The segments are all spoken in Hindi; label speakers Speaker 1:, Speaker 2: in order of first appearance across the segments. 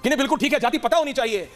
Speaker 1: कि नहीं बिल्कुल ठीक है, जाति पता होनी चाहिए,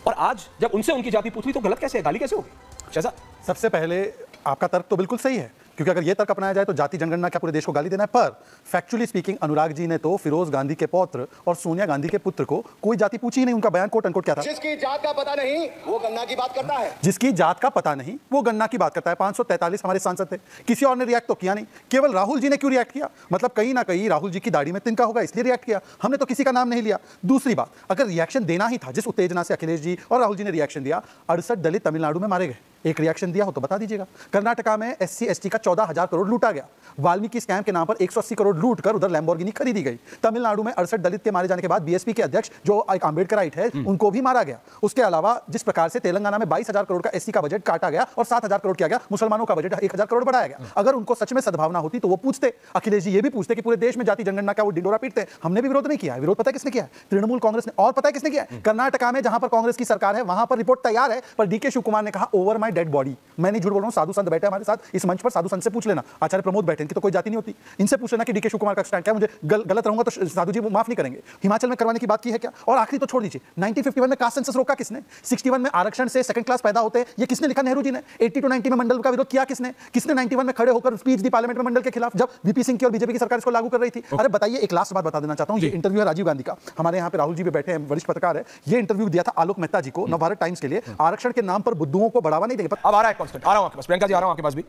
Speaker 1: और आज जब उनसे उनकी जाति पूछ ली तो गलत कैसे है, गाली कैसे होगी? शहजाद,
Speaker 2: सबसे पहले आपका तर्क तो बिल्कुल सही है, क्योंकि अगर ये तर्क अपनाया जाए तो जाति जनगणना क्या पूरे देश को गाली देना है। पर फैक्चुअली स्पीकिंग अनुराग जी ने तो फिरोज गांधी के पौत्र और सोनिया गांधी के पुत्र को कोई जाति पूछी ही नहीं। उनका बयान कोट अनकोट क्या था?
Speaker 3: जिसकी जात का पता नहीं वो गन्ना की बात करता है।
Speaker 2: जिसकी जात का पता नहीं वो गन्ना की बात करता है। 543 हमारे सांसद थे, किसी और ने रिएक्ट तो किया नहीं, केवल राहुल जी ने क्यों रिएक्ट किया? मतलब कहीं ना कहीं राहुल जी की दाढ़ी में तिनका होगा इसलिए रिएक्ट किया। हमने तो किसी का नाम नहीं लिया। दूसरी बात, अगर रिएक्शन देना ही था, जिस उत्तेजना से अखिलेश जी और राहुल जी ने रिएक्शन दिया, 68 दलित तमिलनाडु में मारे गए, एक रिएक्शन दिया हो तो बता दीजिएगा। कर्नाटका में SC ST का 14,000 करोड़ लूटा गया। वाल्मीकि स्कैम के नाम पर 180 करोड़ लूट कर उधर लैम्बोर्गिनी खरीदी गई। तमिलनाडु में 68 दलित के मारे जाने के बाद BSP के अध्यक्ष जो एक अम्बेडकराइट है उनको भी मारा गया। उसके अलावा जिस प्रकार से तेलंगाना में 22,000 करोड़ का SC का बजट काटा गया और 7,000 करोड़ किया गया, मुसलमानों का बजट 1,000 करोड़ बढ़ाया गया। अगर उनको सच में सद्भावना होती तो वो पूछते, अखिलेश जी ये भी पूछते कि पूरे देश में जाति जनगणना का वो डिंडोरा पीटते। हमने भी विरोध नहीं किया है। विरोध पता है किसने किया है? तृणमूल कांग्रेस ने। और पता है किसने किया है? कर्नाटका में जहां पर कांग्रेस की सरकार है वहां पर रिपोर्ट तैयार है, पर DK शिव कुमार ने कहा ओवर माय डेड बॉडी। मैं नहीं झूठ बोल रहा हूं, साधु संत बैठे हमारे साथ इस मंच पर, साधु संत से पूछ लेना, आचार्य प्रमोद बैठे, इनकी तो कोई जाति नहीं होती, इनसे पूछ लेना कि DK शिव कुमार का स्टैंड क्या। मुझे गलत रहूंगा तो साधु जी माफ नहीं करेंगे। हिमाचल में करवाने की बात की है क्या? और आखिरी तो छोड़ दीजिए, 1951 में कास्ट सेंसस रोका किसने? 61 में आरक्षण से सेकंड क्लास पैदा होते हैं, ये किसने लिखा? नेहरू जी ने। 80 to 90 में मंडल का विरोध किया किसने? 91 में खड़े होकर स्पीच दी पार्लियामेंट में मंडल के खिलाफ, जब VP सिंह की और बीजेपी की सरकार इसको लागू कर रही थी। अरे बताइए, एक लास्ट बात बता देना चाहता हूं, ये इंटरव्यू है राजीव गांधी का, हमारे यहाँ पे राहुल जी भी बैठे हैं, वरिष्ठ पत्रकार है, ये इंटरव्यू दिया था आलोक मेहता जी को नवभारत टाइम्स के लिए। आरक्षण के नाम पर बुद्धुओं को बढ़ावा नहीं देंगे।
Speaker 1: अब आ रहा है कॉन्स्टेंट, आ रहा हूं आपके पास, प्रियंका जी आ रहा हूं आपके पास भी।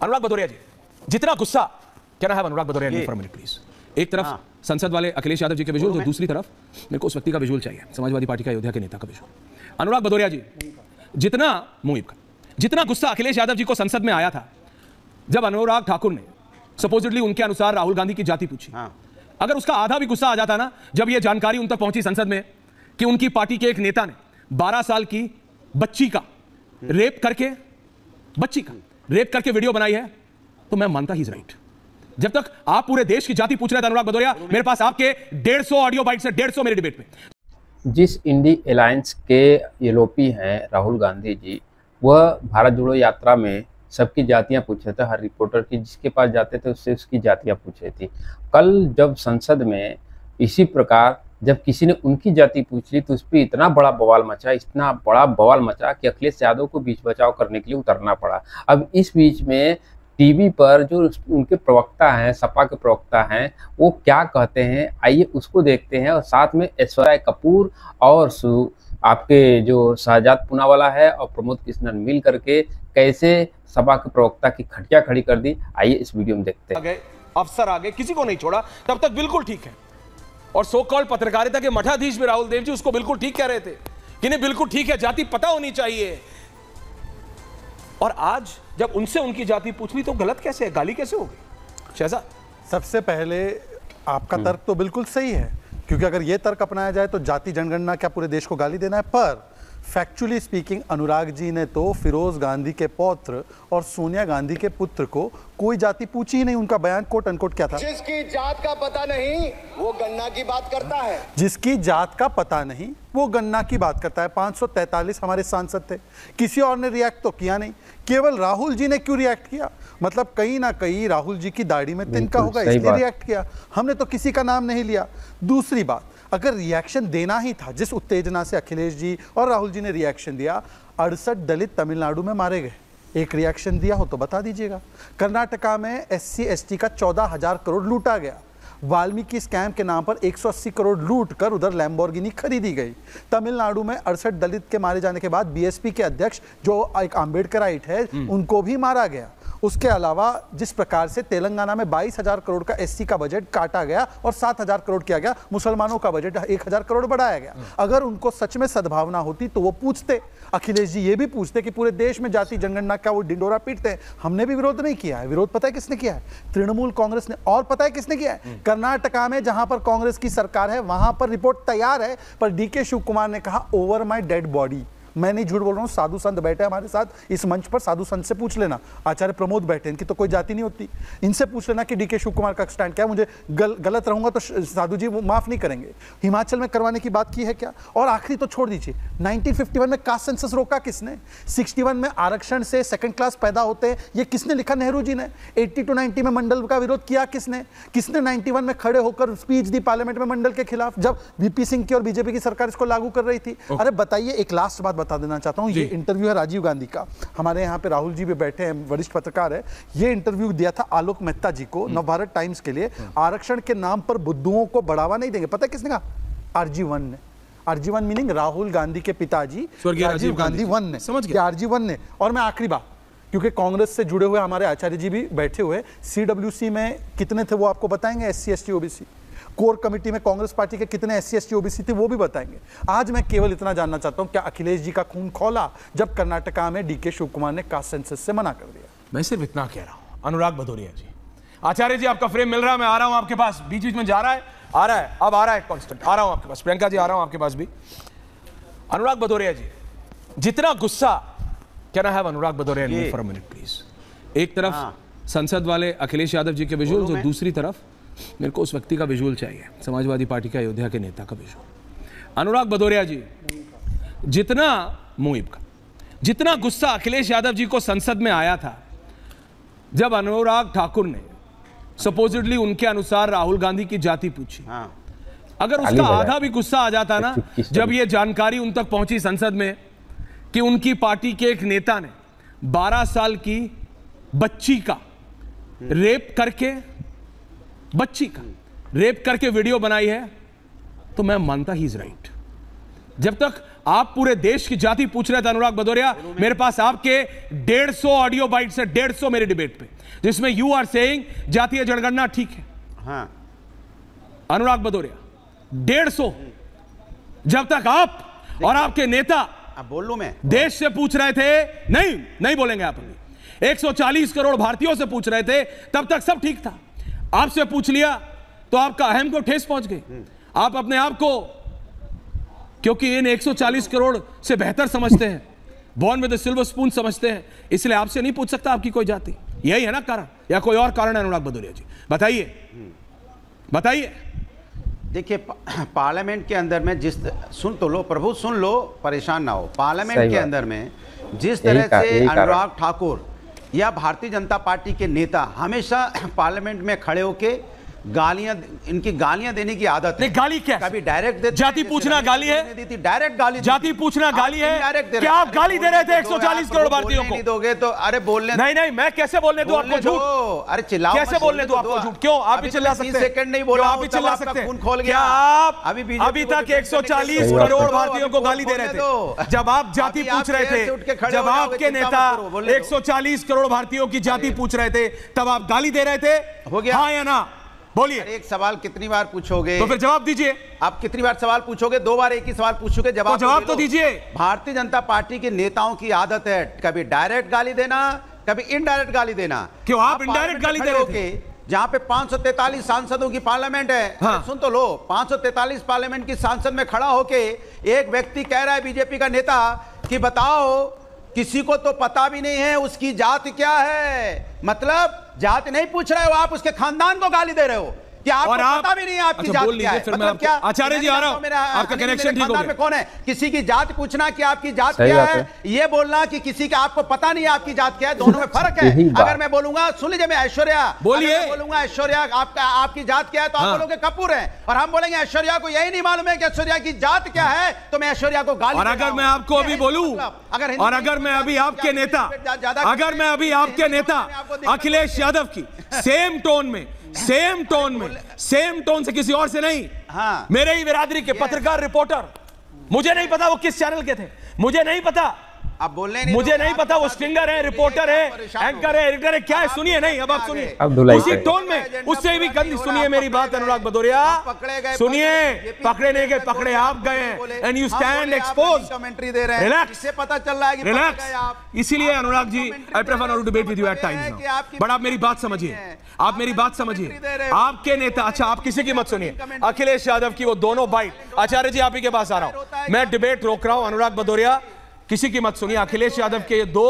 Speaker 1: अनुराग भदौरिया जी, जितना गुस्सा, क्या नाम है अनुराग भदौरिया, फॉर मिनट प्लीज। एक तरफ संसद वाले अखिलेश यादव जी के विजुअल, और दूसरी तरफ मेरे को उस व्यक्ति का विजुअल चाहिए, समाजवादी पार्टी का अयोध्या के नेता का विजुअल। अनुराग भदौरिया जी, जितना गुस्सा अखिलेश यादव जी को संसद में आया था जब अनुराग ठाकुर ने सपोजिटली उनके अनुसार राहुल गांधी की जाति पूछी, अगर उसका आधा भी गुस्सा आ जाता ना जब यह जानकारी उन तक पहुंची संसद में कि उनकी पार्टी के एक नेता ने 12 साल की बच्ची का रेप करके वीडियो बनाई है, तो मैं मानता ही इज राइट। जब तक आप पूरे देश की जाति पूछ रहे थे अनुराग भदौरिया, मेरे पास आपके 150 ऑडियो बाइट से 150 मेरे डिबेट में।
Speaker 4: जिस इंडी अलायंस के एलओपी हैं राहुल गांधी जी, वह भारत जोड़ो यात्रा में सबकी जातियां पूछे थे, हर रिपोर्टर की जिसके पास जाते थे उससे उसकी जातियां पूछे थी। कल जब संसद में इसी प्रकार जब किसी ने उनकी जाति पूछ ली तो उस पर इतना बड़ा बवाल मचा कि अखिलेश यादव को बीच बचाव करने के लिए उतरना पड़ा। अब इस बीच में टीवी पर जो उनके प्रवक्ता हैं, सपा के प्रवक्ता हैं, वो क्या कहते हैं आइए उसको देखते हैं। और साथ में ऐश्वर्या कपूर और आपके जो शहजाद पूनावाला है और प्रमोद कृष्णन मिल करके कैसे सपा के प्रवक्ता की खटिया खड़ी कर दी, आइए इस वीडियो में देखते हैं।
Speaker 1: अफसर आगे किसी को नहीं छोड़ा, तब तक बिल्कुल ठीक है। और सो कॉल्ड पत्रकारिता के मठाधीश भी राहुल देव जी उसको बिल्कुल ठीक कह रहे थे कि नहीं बिल्कुल ठीक है, जाति पता होनी चाहिए। और आज जब उनसे उनकी जाति पूछ ली तो गलत कैसे है, गाली कैसे होगी? शहजाद,
Speaker 2: सबसे पहले आपका तर्क तो बिल्कुल सही है, क्योंकि अगर ये तर्क अपनाया जाए तो जाति जनगणना क्या पूरे देश को गाली देना है। पर फैक्चुअली स्पीकिंग अनुराग जी ने तो फिरोज गांधी के पौत्र और सोनिया गांधी के पुत्र को कोई जाति पूछी ही नहीं। उनका बयान कोट अनकोट क्या था?
Speaker 3: जिसकी जात का पता नहीं वो गन्ना की बात करता है।
Speaker 2: जिसकी जात का पता नहीं वो गन्ना की बात करता है। 543 हमारे सांसद थे, किसी और ने रिएक्ट तो किया नहीं, केवल राहुल जी ने क्यों रिएक्ट किया? मतलब कहीं ना कहीं राहुल जी की दाढ़ी में तिनका होगा इसलिए रिएक्ट किया। हमने तो किसी का नाम नहीं लिया। दूसरी बात, अगर रिएक्शन देना ही था, जिस उत्तेजना से अखिलेश जी और राहुल जी ने रिएक्शन दिया, 68 दलित तमिलनाडु में मारे गए, एक रिएक्शन दिया हो तो बता दीजिएगा। कर्नाटका में SC ST का 14,000 करोड़ लूटा गया। वाल्मीकि स्कैम के नाम पर 180 करोड़ लूट कर उधर लैम्बोर्गिनी खरीदी गई। तमिलनाडु में 68 दलित के मारे जाने के बाद BSP के अध्यक्ष जो एक अम्बेडकराइट है उनको भी मारा गया। उसके अलावा जिस प्रकार से तेलंगाना में 22,000 करोड़ का SC का बजट काटा गया और 7,000 करोड़ किया गया, मुसलमानों का बजट 1,000 करोड़ बढ़ाया गया। अगर उनको सच में सद्भावना होती तो वो पूछते, अखिलेश जी ये भी पूछते कि पूरे देश में जाति जनगणना का वो डिंडोरा पीटते हैं। हमने भी विरोध नहीं किया है। विरोध पता है किसने किया है? तृणमूल कांग्रेस ने। और पता है किसने किया है? कर्नाटका में जहां पर कांग्रेस की सरकार है वहां पर रिपोर्ट तैयार है, पर DK शिव कुमार ने कहा ओवर माय डेड बॉडी। मैं नहीं झूठ बोल रहा हूँ, साधु संत बैठे हमारे साथ इस मंच पर, साधु संत से पूछ लेना, आचार्य प्रमोद बैठे, इनकी तो कोई जाति नहीं होती, इनसे पूछ लेना कि डीके शिव कुमार का स्टैंड क्या है। मुझे गलत रहूंगा तो साधु जी वो माफ नहीं करेंगे। हिमाचल में करवाने की बात की है क्या? और आखिरी तो छोड़ दीजिए, 1951 में कास्ट सेंसस रोका किसने? 61 में आरक्षण से सेकंड क्लास पैदा होते हैं, ये किसने लिखा? नेहरू जी ने। 80 to 90 में मंडल का विरोध किया किसने? किसने 91 में खड़े होकर स्पीच दी पार्लियामेंट में मंडल के खिलाफ, जब वीपी सिंह की और बीजेपी की सरकार इसको लागू कर रही थी? अरे बताइए, एक लास्ट बात बता देना चाहता हूं, ये इंटरव्यू है राजीव गांधी का, हमारे यहाँ पे राहुल जी भी बैठे हैं, वरिष्ठ पत्रकार है, ये इंटरव्यू दिया था आलोक मेहता जी को नवभारत टाइम्स के लिए। आरक्षण के नाम पर बुद्धुओं को बढ़ावा नहीं देंगे, पता है किसने कहा? RG1 ने। RG1 मीनिंग राहुल गांधी के पिताजी राजीव गांधी 1 ने, समझ गया? RG1 ने। और मैं आखिरी बात, क्योंकि कांग्रेस से जुड़े हुए हमारे आचार्य जी भी बैठे हुए, CWC में कितने थे वो आपको बताएंगे, SC ST OBC core committee में कांग्रेस पार्टी के कितने SC ST OBC थे वो भी बताएंगे। आज मैं केवल इतना जानना चाहता हूं, क्या अखिलेश जी का खून खौला जब कर्नाटका में डीके शिव कुमार ने कास्ट सेंसस से मना कर दिया?
Speaker 1: मैं सिर्फ इतना कह रहा हूं। अनुराग भदौरिया जी, आचार्य जी आपका फ्रेम मिल रहा है, मैं आ रहा हूं आपके पास, बीच बीच में जा रहा है, आ रहा है, अब आ रहा है कांस्टेंट, आ रहा हूं आपके पास। प्रियंका जी आ रहा हूं आपके पास भी। अनुराग भदौरिया जी, जितना गुस्सा, can I have Anurag Bhadauria for a minute please? एक तरफ संसद वाले अखिलेश यादव जी के विजुअल्स और दूसरी तरफ मेरे को उस व्यक्ति का विजुअल चाहिए, समाजवादी पार्टी के अयोध्या के नेता का विजुअल। अनुराग भदौरिया जी, जितना मुहिब का जितना गुस्सा अखिलेश यादव जी को संसद में आया था जब अनुराग ठाकुर ने सपोजिटली उनके अनुसार राहुल गांधी की जाति पूछी, अगर उसका आधा भी गुस्सा आ जाता ना जब ये जानकारी उन तक पहुंची संसद में कि उनकी पार्टी के एक नेता ने 12 साल की बच्ची का रेप करके वीडियो बनाई है, तो मैं मानता ही इज राइट। जब तक आप पूरे देश की जाति पूछ रहे थे अनुराग भदौरिया, मेरे पास आपके 150 ऑडियो बाइट्स है, 150 मेरे डिबेट पे, जिसमें यू आर सेइंग जातीय जनगणना ठीक है। हाँ। अनुराग भदौरिया 150, जब तक आप और आपके नेता
Speaker 5: बोल लूं मैं
Speaker 1: देश से पूछ रहे थे, नहीं बोलेंगे आप, 140 करोड़ भारतीयों से पूछ रहे थे, तब तक सब ठीक था। आपसे पूछ लिया तो आपका अहम को ठेस पहुंच गई। आप अपने आप को, क्योंकि इन 140 करोड़ से बेहतर समझते हैं, born with the silver spoon समझते हैं, इसलिए आपसे नहीं पूछ सकता आपकी कोई जाति। यही है ना कारण, या कोई और कारण है? अनुराग भदौरिया जी बताइए।
Speaker 5: देखिए, पार्लियामेंट के अंदर में सुन तो लो प्रभु, सुन लो, परेशान ना हो। पार्लियामेंट के अंदर में जिस तरह से अनुराग ठाकुर या भारतीय जनता पार्टी के नेता हमेशा पार्लियामेंट में खड़े होके इनकी गालियां देने की आदत है।
Speaker 1: गाली क्या?
Speaker 5: कभी डायरेक्ट देते,
Speaker 1: जाति पूछना गाली है?
Speaker 5: डायरेक्ट गाली,
Speaker 1: जाति पूछना गाली है? क्या आप गाली दे रहे थे 140 करोड़ भारतीयों को?
Speaker 5: नहीं दोगे तो अरे बोलने
Speaker 1: नहीं, मैं कैसे बोलने दूं आपको झूठ?
Speaker 5: अरे चिल्लाओ,
Speaker 1: कैसे बोलने दूं आपको झूठ? क्यों आप भी चिल्ला सकते हैं?
Speaker 5: सेकंड नहीं बोला,
Speaker 1: आप भी चिल्ला सकते हैं?
Speaker 5: खून खोल गया।
Speaker 1: क्या आप अभी तक 140 करोड़ भारतीयों को गाली दे रहे थे जब आप जाति पूछ रहे थे? जब आपके नेता 140 करोड़ भारतीयों की जाति पूछ रहे थे तब आप गाली दे रहे थे?
Speaker 5: हो गया,
Speaker 1: हाँ या ना? बोलिए।
Speaker 5: एक सवाल कितनी बार पूछोगे?
Speaker 1: तो फिर जवाब दीजिए।
Speaker 5: आप कितनी बार सवाल पूछोगे? 2 बार एक ही सवाल पूछ चुके, जवाब
Speaker 1: तो दीजिए।
Speaker 5: भारतीय जनता पार्टी के नेताओं की आदत है कभी डायरेक्ट गाली देना, कभी इनडायरेक्ट गाली देना।
Speaker 1: क्यों आप इनडायरेक्ट गाली दे रहे थे?
Speaker 5: जहां पे 543 सांसदों की पार्लियामेंट है, हाँ। सुन तो लो, 543 पार्लियामेंट की सांसद में खड़ा होके एक व्यक्ति कह रहा है, बीजेपी का नेता, कि बताओ किसी को तो पता भी नहीं है उसकी जाति क्या है। मतलब जाति नहीं पूछ रहे हो आप, उसके खानदान को गाली दे रहे हो कि आपको पता भी नहीं है आपकी जाति क्या है। मतलब क्या?
Speaker 1: आचार्य जी आ रहा हूं, आपका कनेक्शन ठीक हो गया।
Speaker 5: कौन है? किसी की जाति पूछना कि आपकी जात क्या है, ये बोलना कि किसी का आपको पता नहीं है आपकी जात क्या है, दोनों में फर्क है। अगर मैं बोलूंगा, सुन लीजिए, मैं ऐश्वर्या बोलिए, बोलूंगा ऐश्वर्या आपकी जात क्या है तो आप बोलोगे कपूर है, और हम बोलेंगे ऐश्वर्या को यही नहीं मालूम है कि ऐश्वर्या की जात क्या है, तो मैं ऐश्वर्या को गाली।
Speaker 1: और अगर मैं आपको अभी बोलूं, और अगर मैं अभी आपके नेता अखिलेश यादव की सेम टोन से किसी और से नहीं, हाँ। मेरे ही बिरादरी के पत्रकार रिपोर्टर, मुझे नहीं पता वो किस चैनल के थे, मुझे नहीं पता,
Speaker 5: अब बोलने नहीं,
Speaker 1: मुझे नहीं पता वो स्टिंगर है, रिपोर्टर है, एंकर है, एडिटर है, क्या है, सुनिए। नहीं, अब आप सुनिए उसी टोन में, उससे भी गंदी सुनिए मेरी बात। अनुराग भदौरिया सुनिए, पकड़े नहीं गए, पकड़े आप गए, and you stand exposed.
Speaker 5: Commentary दे रहे हैं,
Speaker 1: रिलैक्स,
Speaker 5: इससे पता चल रहा है कि
Speaker 1: रिलैक्स। इसीलिए Anurag ji, I prefer not to debate with you at Times Now, but आप मेरी बात समझिए, आपके नेता, अच्छा आप किसी की मत सुनिए, अखिलेश यादव की वो दोनों बाइट। आचार्य जी आप ही के पास आ रहा हूं, मैं डिबेट रोक रहा हूं। अनुराग भदौरिया किसी की मत सुनिए। अखिलेश यादव के 2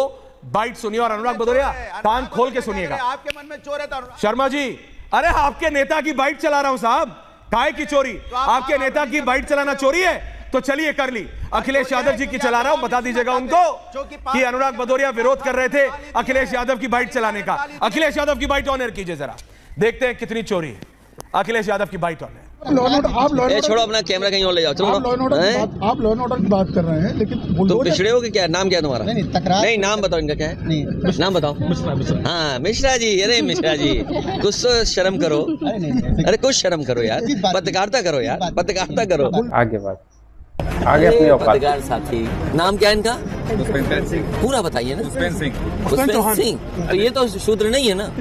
Speaker 1: बाइट सुनिए और अनुराग भदौरिया कान खोल के सुनिएगा।
Speaker 5: आपके मन में चोर है तो
Speaker 1: शर्मा जी, अरे आपके नेता की बाइट चला रहा हूं साहब, काहे की चोरी? आपके नेता की बाइट चलाना चोरी है? तो चलिए कर ली। अखिलेश यादव जी की चला रहा हूं, बता दीजिएगा उनको कि अनुराग भदौरिया विरोध कर रहे थे अखिलेश यादव की बाइट चलाने का। अखिलेश यादव की बाइट ऑन एयर कीजिए जरा, देखते हैं कितनी चोरी है। अखिलेश यादव की बाइट ऑन एयर।
Speaker 6: छोड़ो अपना कैमरा कहीं और ले जाओ, चलो।
Speaker 7: आप लॉ एंड ऑर्डर की बात कर रहे हैं, लेकिन
Speaker 6: तुम पिछड़े हो कि क्या? नाम क्या है तुम्हारा? नहीं, नाम बताओ इनका क्या है? नहीं, नाम बताओ। हाँ, मिश्रा जी। अरे मिश्रा जी, कुछ तो शर्म करो। अरे कुछ शर्म करो यार, पत्रकारिता करो यार, पत्रकारिता करो।
Speaker 4: आगे बात, आगे अपनी औकात।
Speaker 6: पत्रकार साथी, नाम क्या है इनका? पूरा बताइए ना। पुष्पेंद्र सिंह। ये तो शूद्र नहीं है ना।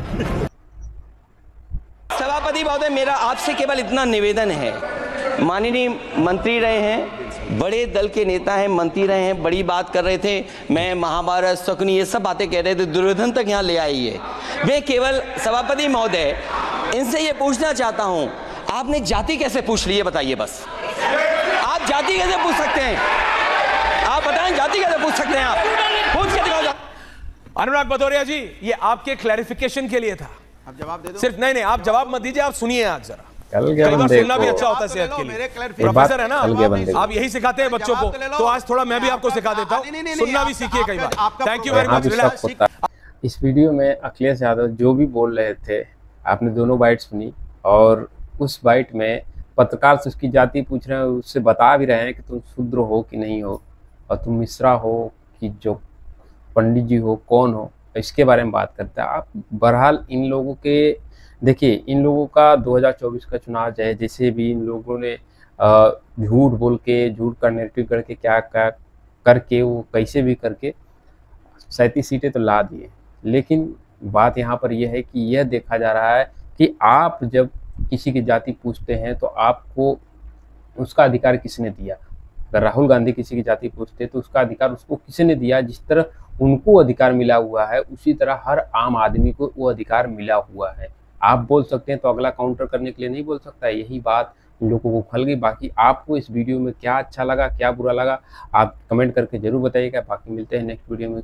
Speaker 6: सभापति महोदय, मेरा आपसे केवल इतना निवेदन है। माननीय मंत्री रहे हैं, बड़े दल के नेता हैं, मंत्री रहे हैं, बड़ी बात कर रहे थे। मैं महाभारत, शकुनी, ये सब बातें कह रहे थे, दुर्योधन तक यहाँ ले आई है। मैं केवल सभापति महोदय इनसे ये पूछना चाहता हूँ, आपने जाति कैसे पूछ ली है? बताइए बस। आप जाति कैसे पूछ सकते हैं? आप बताएं, जाति कैसे पूछ सकते हैं? आप पूछ के दिखाओ।
Speaker 1: अनुराग भदौरिया जी, ये आपके क्लैरिफिकेशन के लिए था।
Speaker 5: आप जवाब दे दो।
Speaker 1: सिर्फ नहीं, आप जवाब मत दीजिए, आप सुनिए आज जरा।
Speaker 4: कई बार
Speaker 1: सुनना भी अच्छा होता है सेहत के लिए। प्रोफेसर है ना, आप यही सिखाते हैं बच्चों को, तो आज थोड़ा मैं भी आपको सिखा देता हूँ। सुनना भी सीखिए कई बार। Thank you very much.
Speaker 4: इस वीडियो में अखिलेश यादव जो भी बोल रहे थे, आपने दोनों बाइट सुनी, और उस बाइट में पत्रकार से उसकी जाति पूछ रहे हैं, उससे बता भी रहे हैं कि तुम शूद्र हो कि नहीं हो, और तुम मिश्रा हो कि जो पंडित जी हो, कौन हो, इसके बारे में बात करते हैं आप। बहरहाल इन लोगों के, देखिए, इन लोगों का 2024 का चुनाव चाहे जैसे भी इन लोगों ने झूठ बोल के, झूठ का नेरेटिव करके, क्या करके, वो कैसे भी करके 37 सीटें तो ला दिए। लेकिन बात यहाँ पर यह है कि यह देखा जा रहा है कि आप जब किसी की जाति पूछते हैं तो आपको उसका अधिकार किसने दिया? अगर राहुल गांधी किसी की जाति पूछते तो उसका अधिकार उसको किसने दिया? जिस तरह उनको अधिकार मिला हुआ है, उसी तरह हर आम आदमी को वो अधिकार मिला हुआ है। आप बोल सकते हैं तो अगला काउंटर करने के लिए नहीं बोल सकता है। यही बात इन लोगों को खल गई। बाकी आपको इस वीडियो में क्या अच्छा लगा, क्या बुरा लगा, आप कमेंट करके जरूर बताइएगा। बाकी मिलते हैं नेक्स्ट वीडियो में।